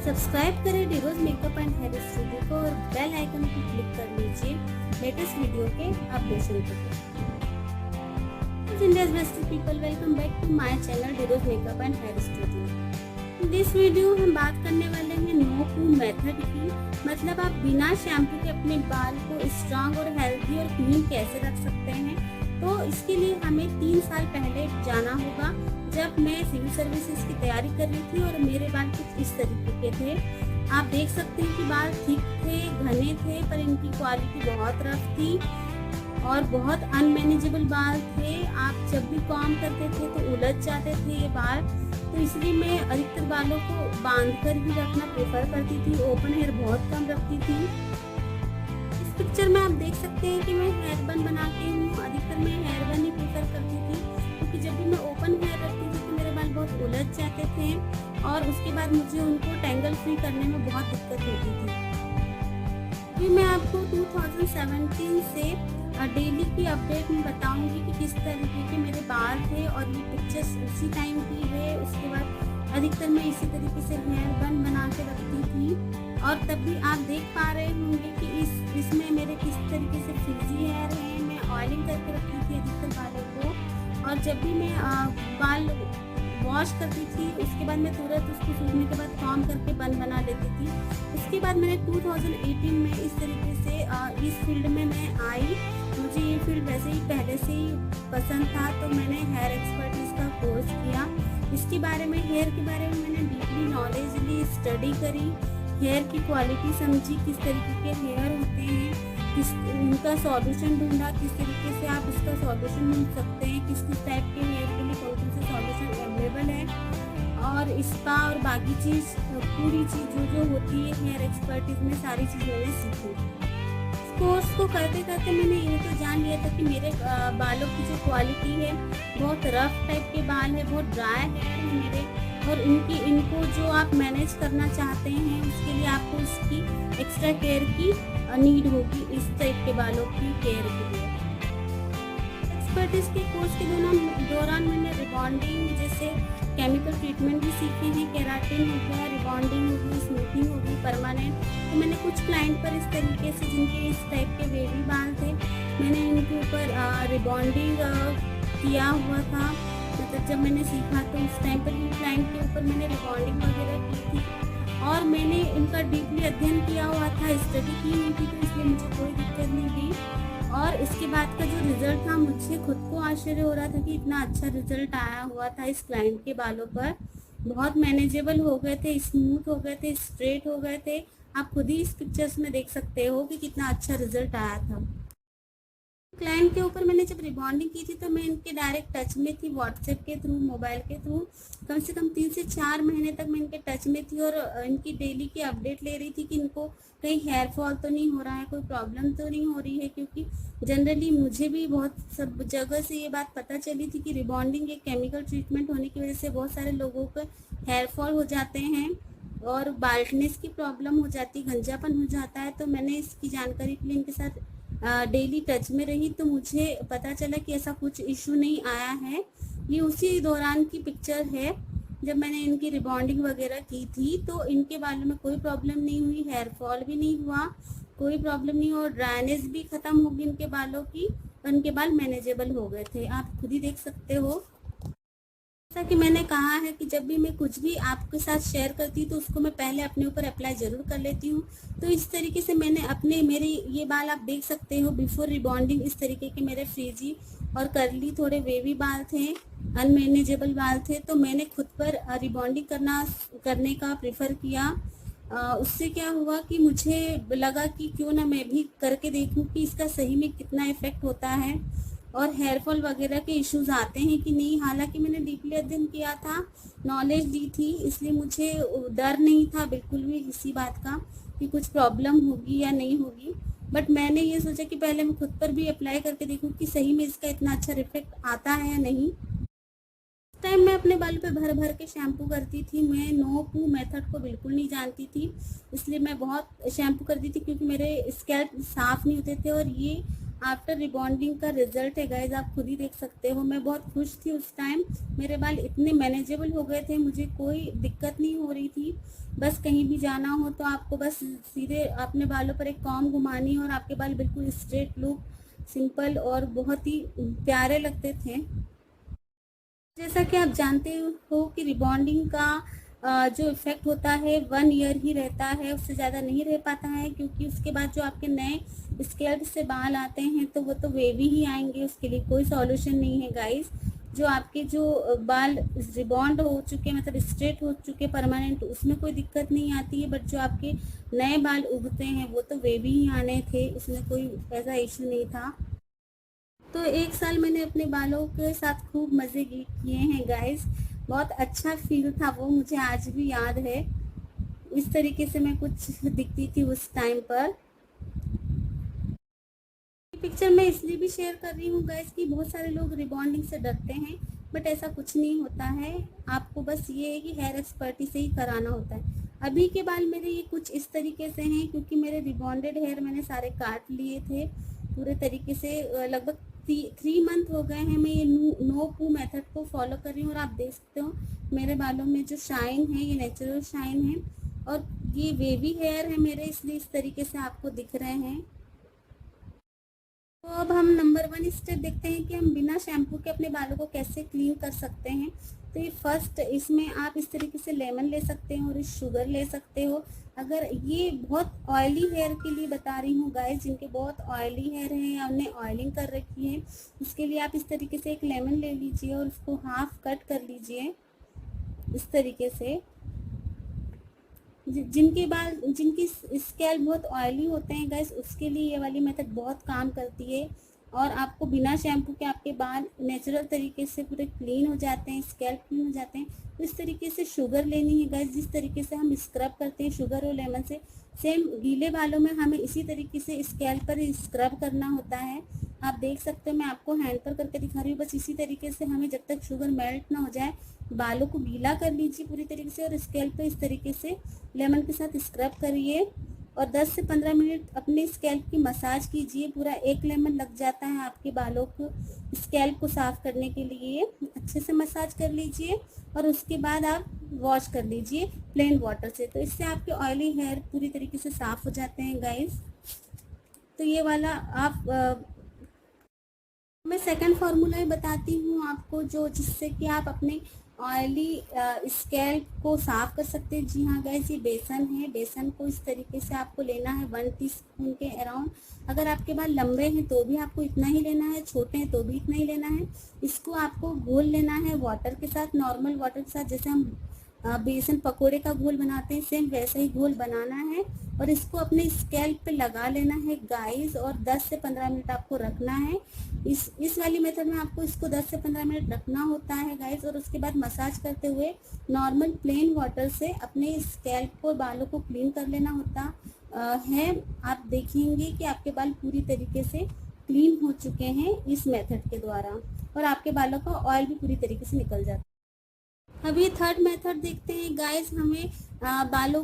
Subscribe करें डिरोज makeup and hair studio को और बेल आइकन को क्लिक कर लीजिए लेटेस्ट वीडियो के अपडेशन के लिए। India's best people, welcome back to my channel डिरोज makeup and hair studio. This video हम बात करने वाले हैं नो पू मेथड की, मतलब आप बिना शैम्पू के अपने बाल को स्ट्रांग और हेल्दी और क्लीन कैसे रख सकते हैं। तो इसके लिए हमें 3 साल पहले जाना होगा, जब मैं सिविल सर्विसेज की तैयारी कर रही थी और मेरे बाल कुछ इस तरीके के थे। आप देख सकते हैं कि बाल थिक थे, घने थे, पर इनकी क्वालिटी बहुत रफ थी और बहुत अनमैनेजेबल बाल थे। आप जब भी कॉम करते थे तो उलझ जाते थे ये बाल, तो इसलिए मैं अधिकतर बालों को बांध कर ही रखना प्रेफर करती थी। ओपन हेयर बहुत कम रखती थी। इस पिक्चर में आप देख सकते हैं कि मैं हेयर बन बनाती हूँ। अधिकतर मैं हेयर बन ही प्रेफर करती थी, क्योंकि जब भी मैं ओपन हेयर रखती थी तो मेरे बाल बहुत उलझ जाते थे और उसके बाद मुझे उनको टैंगल फ्री करने में बहुत दिक्कत होती थी। अभी मैं आपको 2017 से डेली की अपडेट में बताऊंगी कि किस तरीके के मेरे बाल थे, और ये पिक्चर्स उसी टाइम की है। उसके बाद अधिकतर मैं इसी तरीके से हेयर बन बना के रखती थी, और तब भी आप देख पा रहे होंगे कि इसमें मेरे किस तरीके से फ्रिजी हेयर है। मैं ऑयलिंग करके रखती थी अधिकतर बालों को, और जब भी मैं बाल वॉश करती थी उसके बाद मैं तुरंत उसको सूखने के बाद कॉम करके बन बना लेती थी। उसके बाद मैंने 2018 में इस तरीके से इस फील्ड में मैं आई। मुझे ये फील्ड वैसे ही पहले से ही पसंद था, तो मैंने हेयर एक्सपर्टीज का कोर्स किया। इसके बारे में, हेयर के बारे में मैंने डीपली नॉलेज ली, स्टडी करी, हेयर की क्वालिटी समझी, किस तरीके के हेयर होते हैं, इनका सॉल्यूशन ढूंढा, किस तरीके से आप इसका सॉल्यूशन ढूंढ सकते हैं, किस किस टाइप के हेयर के लिए कौन कौन से सॉल्यूशन अवेलेबल है, और इसका और बाकी चीज़ पूरी चीज़ जो होती है हेयर एक्सपर्टीज में, सारी चीज़ मैंने सीखी। कोर्स को करते करते मैंने ये तो जान लिया था कि मेरे बालों की जो क्वालिटी है, बहुत रफ टाइप के बाल है, बहुत ड्राई हेयर है मेरे, और इनको जो आप मैनेज करना चाहते हैं उसके लिए आपको इसकी एक्स्ट्रा केयर की नीड होगी, इस टाइप के बालों की केयर के लिए। एक्सपर्टीज के कोर्स के दौरान मैंने रिबॉन्डिंग जैसे केमिकल ट्रीटमेंट भी सीखे हैं। केराटिन हो गया, रिबॉन्डिंग हो गई, स्मूथिंग हो गई, परमानेंट। तो मैंने कुछ क्लाइंट पर इस तरीके से, जिनके इस टाइप के वेवी बाल थे, मैंने इनके ऊपर रिबॉन्डिंग किया हुआ था। मतलब जब मैंने सीखा तो उस टाइम पर इन क्लाइंट के ऊपर मैंने रिबॉन्डिंग वगैरह की थी, और मैंने इनका डीपली अध्ययन किया हुआ था, स्टडी की हुई थी, तो इसलिए मुझे कोई दिक्कत नहीं थी। और इसके बाद का जो रिजल्ट था, मुझे खुद को आश्चर्य हो रहा था कि इतना अच्छा रिजल्ट आया हुआ था इस क्लाइंट के बालों पर। बहुत मैनेजेबल हो गए थे, स्मूथ हो गए थे, स्ट्रेट हो गए थे। आप खुद ही इस पिक्चर्स में देख सकते हो कि कितना अच्छा रिजल्ट आया था। क्लाइंट के ऊपर मैंने जब रिबॉन्डिंग की थी तो मैं इनके डायरेक्ट टच में थी, व्हाट्सएप के थ्रू, मोबाइल के थ्रू। कम से कम 3 से 4 महीने तक मैं इनके टच में थी और इनकी डेली की अपडेट ले रही थी कि इनको कहीं हेयर फॉल तो नहीं हो रहा है, कोई प्रॉब्लम तो नहीं हो रही है। क्योंकि जनरली मुझे भी बहुत सब जगह से ये बात पता चली थी कि रिबॉन्डिंग एक केमिकल ट्रीटमेंट होने की वजह से बहुत सारे लोगों को हेयर फॉल हो जाते हैं और बाल्टनेस की प्रॉब्लम हो जाती, गंजापन हो जाता है। तो मैंने इसकी जानकारी के लिए इनके साथ डेली टच में रही, तो मुझे पता चला कि ऐसा कुछ इशू नहीं आया है। ये उसी दौरान की पिक्चर है जब मैंने इनकी रिबॉन्डिंग वगैरह की थी, तो इनके बालों में कोई प्रॉब्लम नहीं हुई, हेयर फॉल भी नहीं हुआ, कोई प्रॉब्लम नहीं, और ड्राइनेस भी ख़त्म होगी इनके बालों की, और इनके बाल मैनेजेबल हो गए थे। आप खुद ही देख सकते हो। जैसा कि मैंने कहा है कि जब भी मैं कुछ भी आपके साथ शेयर करती हूँ तो उसको मैं पहले अपने ऊपर अप्लाई ज़रूर कर लेती हूँ। तो इस तरीके से मैंने मेरे ये बाल आप देख सकते हो बिफोर रिबॉन्डिंग, इस तरीके के मेरे फ्रीजी और करली थोड़े वेवी बाल थे, अनमैनेजेबल बाल थे। तो मैंने खुद पर रिबॉन्डिंग करने का प्रेफर किया। उससे क्या हुआ कि मुझे लगा कि क्यों ना मैं भी करके देखूं कि इसका सही में कितना इफेक्ट होता है और हेयर फॉल वगैरह के इश्यूज आते हैं कि नहीं। हालांकि मैंने डीपली अध्ययन किया था, नॉलेज ली थी, इसलिए मुझे डर नहीं था बिल्कुल भी इसी बात का कि कुछ प्रॉब्लम होगी या नहीं होगी। बट मैंने ये सोचा कि पहले मैं खुद पर भी अप्लाई करके देखूं कि सही में इसका इतना अच्छा इफेक्ट आता है या नहीं। टाइम मैं अपने बालों पे भर भर के शैम्पू करती थी। मैं नो पू मेथड को बिल्कुल नहीं जानती थी, इसलिए मैं बहुत शैम्पू करती थी, क्योंकि मेरे स्कैल्प साफ़ नहीं होते थे और ये आफ्टर रिबॉन्डिंग का रिजल्ट है गाइज, आप खुद ही देख सकते हो। मैं बहुत खुश थी उस टाइम, मेरे बाल इतने मैनेजेबल हो गए थे, मुझे कोई दिक्कत नहीं हो रही थी। बस कहीं भी जाना हो तो आपको बस सीधे अपने बालों पर एक कॉम्ब घुमानी और आपके बाल बिल्कुल स्ट्रेट लुक, सिंपल और बहुत ही प्यारे लगते थे। जैसा कि आप जानते हो कि रिबॉन्डिंग का जो इफेक्ट होता है 1 ईयर ही रहता है, उससे ज़्यादा नहीं रह पाता है, क्योंकि उसके बाद जो आपके नए स्केल्प से बाल आते हैं तो वो तो वेवी ही आएंगे, उसके लिए कोई सॉल्यूशन नहीं है गाइस। जो आपके जो बाल रिबॉन्ड हो चुके, मतलब स्ट्रेट हो चुके परमानेंट, उसमें कोई दिक्कत नहीं आती है, बट जो आपके नए बाल उगते हैं वो तो वेवी ही आने थे, उसमें कोई ऐसा इशू नहीं था। तो 1 साल मैंने अपने बालों के साथ खूब मज़े किए हैं गाइस, बहुत अच्छा फील था वो, मुझे आज भी याद है। इस तरीके से मैं कुछ दिखती थी उस टाइम पर। पिक्चर मैं इसलिए भी शेयर कर रही हूँ गाइस कि बहुत सारे लोग रिबॉन्डिंग से डरते हैं, बट ऐसा कुछ नहीं होता है। आपको बस ये है कि हेयर एक्सपर्टी से ही कराना होता है। अभी के बाल मेरे ये कुछ इस तरीके से हैं, क्योंकि मेरे रिबॉन्डेड हेयर मैंने सारे काट लिए थे पूरे तरीके से। लगभग 3 मंथ हो गए हैं मैं ये नो पू मेथड को फॉलो कर रही हूँ, और आप देख सकते हो मेरे बालों में जो शाइन है ये नेचुरल शाइन है, और ये वेवी हेयर है मेरे, इसलिए इस तरीके से आपको दिख रहे हैं। तो अब हम नंबर 1 स्टेप देखते हैं कि हम बिना शैम्पू के अपने बालों को कैसे क्लीन कर सकते हैं। तो ये फर्स्ट, इसमें आप इस तरीके से लेमन ले सकते हो और इस शुगर ले सकते हो। अगर ये बहुत ऑयली हेयर के लिए बता रही हूँ गाइस, जिनके बहुत ऑयली हेयर है या उन्हें ऑयलिंग कर रखी है, उसके लिए आप इस तरीके से एक लेमन ले लीजिए और उसको हाफ कट कर लीजिए इस तरीके से। जिनकी स्कैल्प बहुत ऑयली होते हैं गाइस, उसके लिए ये वाली मेथड बहुत काम करती है, और आपको बिना शैम्पू के आपके बाल नेचुरल तरीके से पूरे क्लीन हो जाते हैं, स्कैल्प क्लीन हो जाते हैं। तो इस तरीके से शुगर लेनी है गाइस, जिस तरीके से हम स्क्रब करते हैं शुगर और लेमन से, सेम गीले बालों में हमें इसी तरीके से स्कैल्प पर स्क्रब करना होता है। आप देख सकते हो, मैं आपको हैंड पर करके दिखा रही हूँ। बस इसी तरीके से हमें, जब तक शुगर मेल्ट ना हो जाए, बालों को गीला कर लीजिए पूरी तरीके से, और स्कैल्प पे इस तरीके से लेमन के साथ स्क्रब करिए और 10 से 15 मिनट अपने स्कैल्प की मसाज कीजिए। पूरा 1 लेमन लग जाता है आपके बालों को, स्कैल्प को साफ करने के लिए। अच्छे से मसाज कर लीजिए और उसके बाद आप वॉश कर लीजिए प्लेन वाटर से। तो इससे आपके ऑयली हेयर पूरी तरीके से साफ हो जाते हैं गाइस। तो ये वाला आप मैं सेकंड फार्मूला बताती हूँ आपको, जो जिससे कि आप अपने ऑयली स्कैल्प को साफ कर सकते हैं। जी हाँ गाइस, ये बेसन है। बेसन को इस तरीके से आपको लेना है 1 टीस्पून के अराउंड। अगर आपके बाल लंबे हैं तो भी आपको इतना ही लेना है, छोटे हैं तो भी इतना ही लेना है। इसको आपको घोल लेना है वाटर के साथ, नॉर्मल वाटर के साथ, जैसे हम बेसन पकोड़े का घोल बनाते हैं, सेम वैसा ही घोल बनाना है, और इसको अपने स्कैल्प पे लगा लेना है गाइस, और 10 से 15 मिनट आपको रखना है। इस वाली मेथड में आपको इसको 10 से 15 मिनट रखना होता है गाइस, और उसके बाद मसाज करते हुए नॉर्मल प्लेन वाटर से अपने स्कैल्प को, बालों को क्लीन कर लेना होता है। आप देखेंगे कि आपके बाल पूरी तरीके से क्लीन हो चुके हैं इस मेथड के द्वारा, और आपके बालों का ऑयल भी पूरी तरीके से निकल जाता है। अब ये थर्ड मेथड देखते हैं गाइस। हमें बालों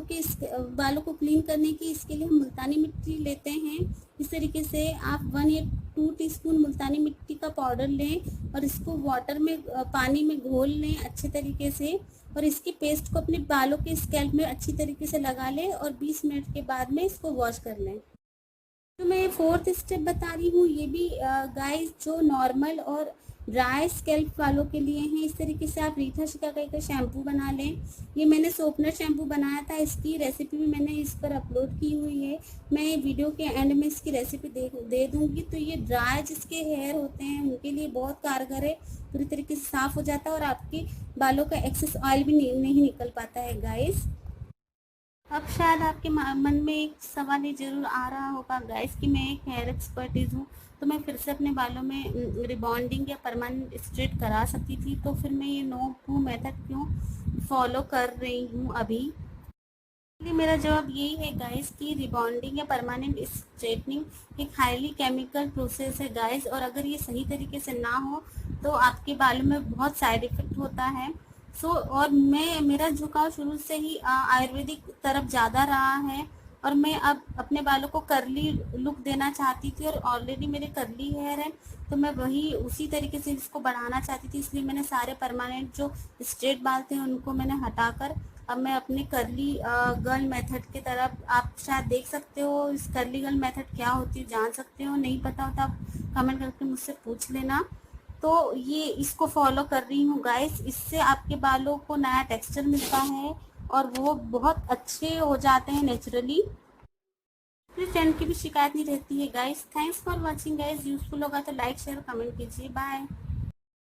को क्लीन करने की, इसके लिए हम मुल्तानी मिट्टी लेते हैं। इस तरीके से आप 1 या 2 टीस्पून मुल्तानी मिट्टी का पाउडर लें और इसको वाटर में, पानी में घोल लें अच्छे तरीके से, और इसकी पेस्ट को अपने बालों के स्कैल्प में अच्छी तरीके से लगा लें, और 20 मिनट के बाद में इसको वॉश कर लें। तो मैं फोर्थ स्टेप बता रही हूँ, ये भी गाइस जो नॉर्मल और ड्राई स्कैल्प वालों के लिए हैं। इस तरीके से आप रीठा शिकाकाई का शैम्पू बना लें। ये मैंने सोपनर शैम्पू बनाया था, इसकी रेसिपी भी मैंने इस पर अपलोड की हुई है। मैं वीडियो के एंड में इसकी रेसिपी दे दूँगी। तो ये ड्राई जिसके हेयर होते हैं उनके लिए बहुत कारगर है, पूरी तरीके से साफ़ हो जाता है, और आपके बालों का एक्सेस ऑयल भी नहीं निकल पाता है गाइस। अब शायद आपके मन में एक सवाल ये ज़रूर आ रहा होगा गाइस कि मैं एक हेयर एक्सपर्टीज़ हूँ, तो मैं फिर से अपने बालों में रिबॉन्डिंग या परमानेंट स्ट्रेट करा सकती थी, तो फिर मैं ये नो पू मेथड क्यों फॉलो कर रही हूँ अभी। इसलिए मेरा जवाब यही है गाइस कि रिबॉन्डिंग या परमानेंट स्ट्रेटनिंग एक हाईली केमिकल प्रोसेस है गाइस, और अगर ये सही तरीके से ना हो तो आपके बालों में बहुत साइड इफ़ेक्ट होता है। और मेरा झुकाव शुरू से ही आयुर्वेदिक तरफ ज़्यादा रहा है, और मैं अब अपने बालों को कर्ली लुक देना चाहती थी, और ऑलरेडी मेरे कर्ली हेयर है, तो मैं वही उसी तरीके से इसको बढ़ाना चाहती थी। इसलिए मैंने सारे परमानेंट जो स्ट्रेट बाल थे उनको मैंने हटाकर अब मैं अपने कर्ली गर्ल मेथड की तरफ, आप शायद देख सकते हो इस कर्ली गर्ल मेथड क्या होती है, जान सकते हो, नहीं पता होता आप कमेंट करके मुझसे पूछ लेना। तो ये इसको फॉलो कर रही हूँ गाइस, इससे आपके बालों को नया टेक्सचर मिलता है और वो बहुत अच्छे हो जाते हैं नेचुरली, फिर फ्रेंड की भी शिकायत नहीं रहती है guys. Thanks for watching guys, useful होगा तो लाइक शेयर कमेंट कीजिए, बाय।